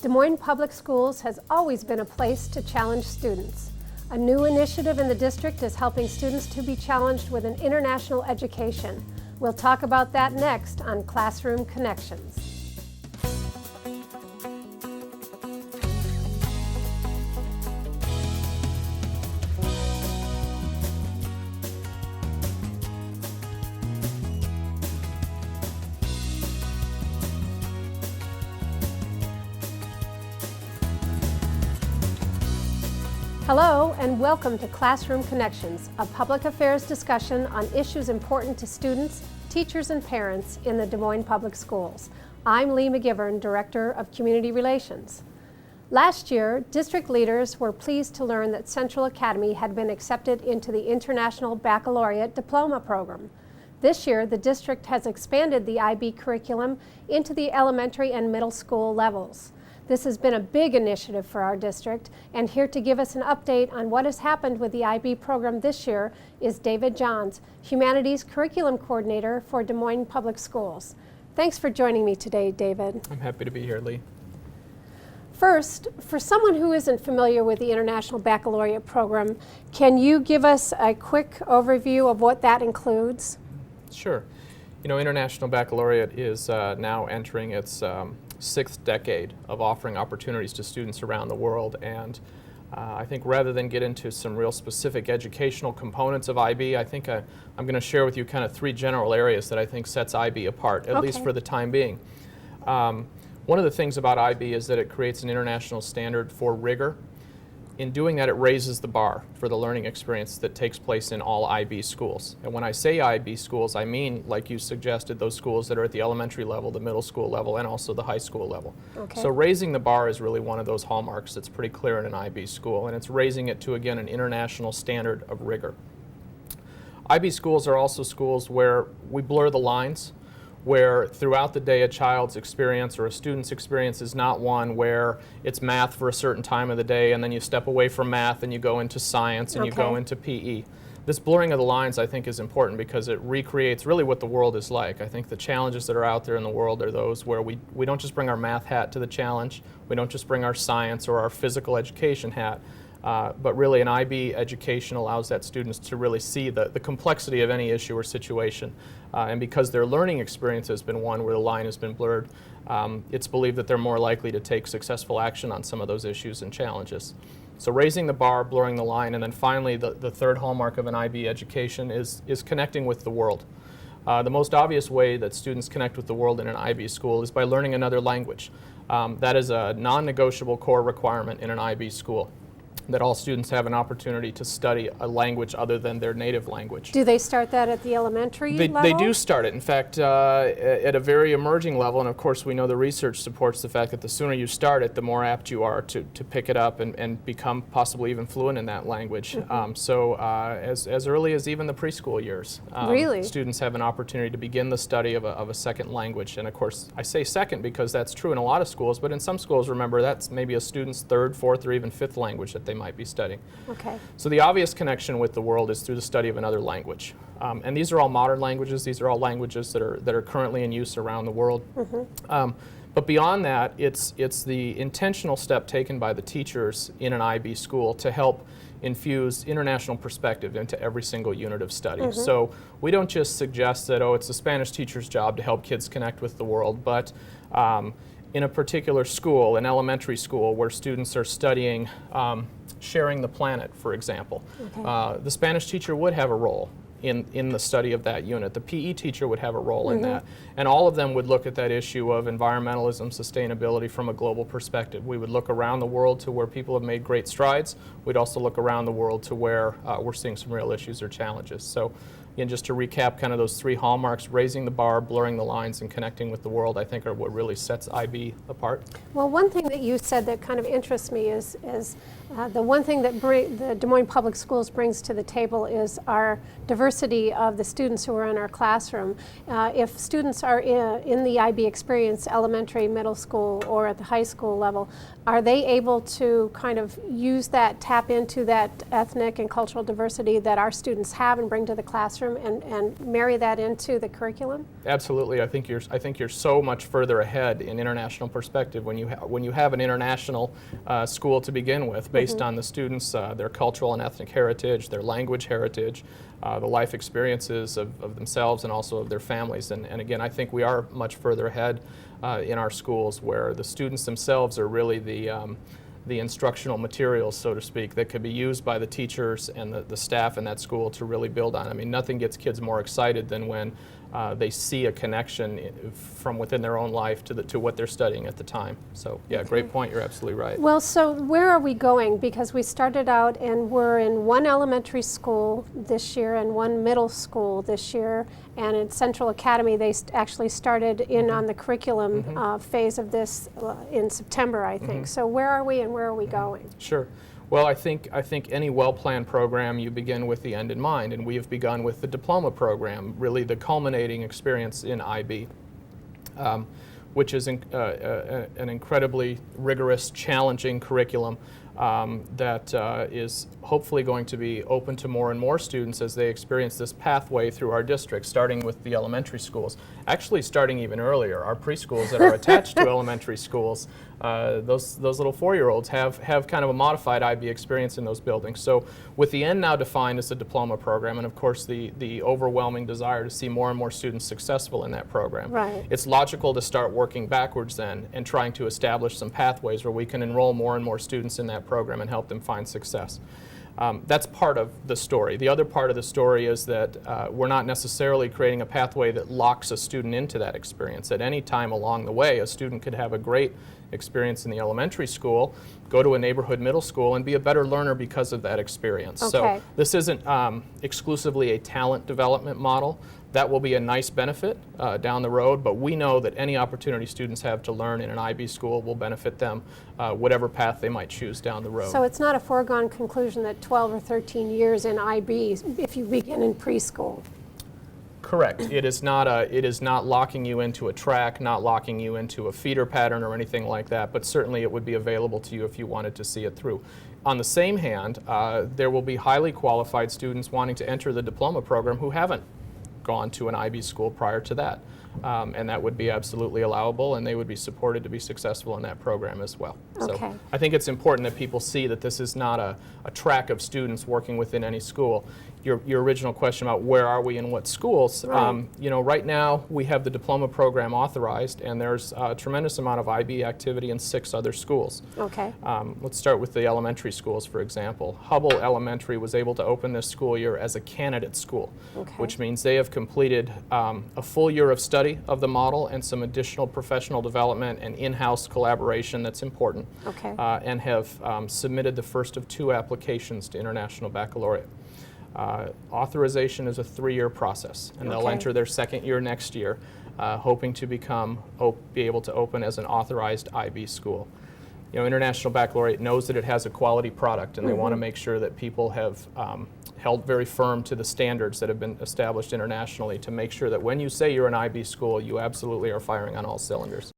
Des Moines Public Schools has always been a place to challenge students. A new initiative in the district is helping students to be challenged with an international education. We'll talk about that next on Classroom Connections. Hello and welcome to Classroom Connections, a public affairs discussion on issues important to students, teachers, and parents in the Des Moines Public Schools. I'm Lee McGivern, Director of Community Relations. Last year, district leaders were pleased to learn that Central Academy had been accepted into the International Baccalaureate Diploma Program. This year, the district has expanded the IB curriculum into the elementary and middle school levels. This has been a big initiative for our district, and here to give us an update on what has happened with the IB program this year is David Johns, Humanities Curriculum Coordinator for Des Moines Public Schools. Thanks for joining me today, David. I'm happy to be here, Lee. First, for someone who isn't familiar with the International Baccalaureate program, can you give us a quick overview of what that includes? Sure. You know, International Baccalaureate is now entering its sixth decade of offering opportunities to students around the world, and I think rather than get into some real specific educational components of IB, I think I'm going to share with you kind of three general areas that I think sets IB apart, at least for the time being. One of the things about IB is that it creates an international standard for rigor. In doing that, it raises the bar for the learning experience that takes place in all IB schools. And when I say IB schools, I mean, like you suggested, those schools that are at the elementary level, the middle school level, and also the high school level. So raising the bar is really one of those hallmarks that's pretty clear in an IB school, and it's raising it to, again, an international standard of rigor. IB schools are also schools where we blur the lines, where throughout the day a child's experience or a student's experience is not one where it's math for a certain time of the day and then you step away from math and you go into science and you go into PE. This blurring of the lines, I think, is important because it recreates really what the world is like. I think the challenges that are out there in the world are those where we don't just bring our math hat to the challenge, we don't just bring our science or our physical education hat, but really an IB education allows that students to really see the complexity of any issue or situation. And because their learning experience has been one where the line has been blurred, it's believed that they're more likely to take successful action on some of those issues and challenges. So raising the bar, blurring the line, and then finally the third hallmark of an IB education is connecting with the world. The most obvious way that students connect with the world in an IB school is by learning another language. That is a non-negotiable core requirement in an IB school, that all students have an opportunity to study a language other than their native language. Do they start that at the elementary level? They do start it. In fact, at a very emerging level, and of course we know the research supports the fact that the sooner you start it, the more apt you are to pick it up and become possibly even fluent in that language. So as early as even the preschool years, students have an opportunity to begin the study of a second language. And of course, I say second because that's true in a lot of schools, but in some schools, remember, that's maybe a student's third, fourth, or even fifth language that they might be studying. So the obvious connection with the world is through the study of another language. And these are all modern languages. These are all languages that are currently in use around the world. But beyond that, it's the intentional step taken by the teachers in an IB school to help infuse international perspective into every single unit of study. So we don't just suggest that, oh, it's the Spanish teacher's job to help kids connect with the world, but in a particular school, an elementary school, where students are studying sharing the planet, for example. The Spanish teacher would have a role in the study of that unit. The PE teacher would have a role in that. And all of them would look at that issue of environmentalism, sustainability from a global perspective. We would look around the world to where people have made great strides. We'd also look around the world to where we're seeing some real issues or challenges. So again, just to recap kind of those three hallmarks, raising the bar, blurring the lines, and connecting with the world, I think are what really sets IB apart. Well, one thing that you said that kind of interests me is the one thing that the Des Moines Public Schools brings to the table is our diversity of the students who are in our classroom. If students are in the IB experience, elementary, middle school, or at the high school level, are they able to kind of use that, tap into that ethnic and cultural diversity that our students have and bring to the classroom classroom and marry that into the curriculum? Absolutely. I think you're so much further ahead in international perspective when you have an international school to begin with, based on the students, their cultural and ethnic heritage, their language heritage, the life experiences of themselves and also of their families. And again, I think we are much further ahead in our schools, where the students themselves are really the instructional materials, so to speak, that could be used by the teachers and the staff in that school to really build on. I mean, nothing gets kids more excited than when they see a connection from within their own life to what they're studying at the time. So yeah, great point, you're absolutely right. Well, so where are we going? Because we started out and we're in one elementary school this year and one middle school this year, and in Central Academy they actually started in on the curriculum phase of this in September, I think. So where are we and where are we going? Sure. Well, I think any well-planned program, you begin with the end in mind, and we have begun with the diploma program, really the culminating experience in IB, which is an incredibly rigorous, challenging curriculum that is hopefully going to be open to more and more students as they experience this pathway through our district, starting with the elementary schools. Actually, starting even earlier, our preschools that are attached to elementary schools, those little 4-year-olds have kind of a modified IB experience in those buildings. So with the end now defined as a diploma program, and of course the overwhelming desire to see more and more students successful in that program, right, it's logical to start working backwards then and trying to establish some pathways where we can enroll more and more students in that program and help them find success. That's part of the story. The other part of the story is that we're not necessarily creating a pathway that locks a student into that experience. At any time along the way, a student could have a great experience in the elementary school, go to a neighborhood middle school, and be a better learner because of that experience. Okay. So this isn't exclusively a talent development model. That will be a nice benefit down the road, but we know that any opportunity students have to learn in an IB school will benefit them, whatever path they might choose down the road. So it's not a foregone conclusion that 12 or 13 years in IB if you begin in preschool. Correct. It is not locking you into a track, not locking you into a feeder pattern or anything like that, but certainly it would be available to you if you wanted to see it through. On the same hand, there will be highly qualified students wanting to enter the diploma program who haven't gone to an IB school prior to that. And that would be absolutely allowable, and they would be supported to be successful in that program as well. Okay. So I think it's important that people see that this is not a track of students working within any school. Your original question about where are we in what schools, right. You know, right now we have the diploma program authorized, and there's a tremendous amount of IB activity in 6 other schools. Okay. Let's start with the elementary schools, for example. Hubble Elementary was able to open this school year as a candidate school, Okay. which means they have completed a full year of study of the model and some additional professional development and in-house collaboration that's important, Okay. and have submitted the first of 2 applications to International Baccalaureate. Authorization is a 3-year process, and they'll Okay. enter their 2nd year next year, hoping to be able to open as an authorized IB school. You know, International Baccalaureate knows that it has a quality product, and they want to make sure that people have held very firm to the standards that have been established internationally to make sure that when you say you're an IB school, you absolutely are firing on all cylinders.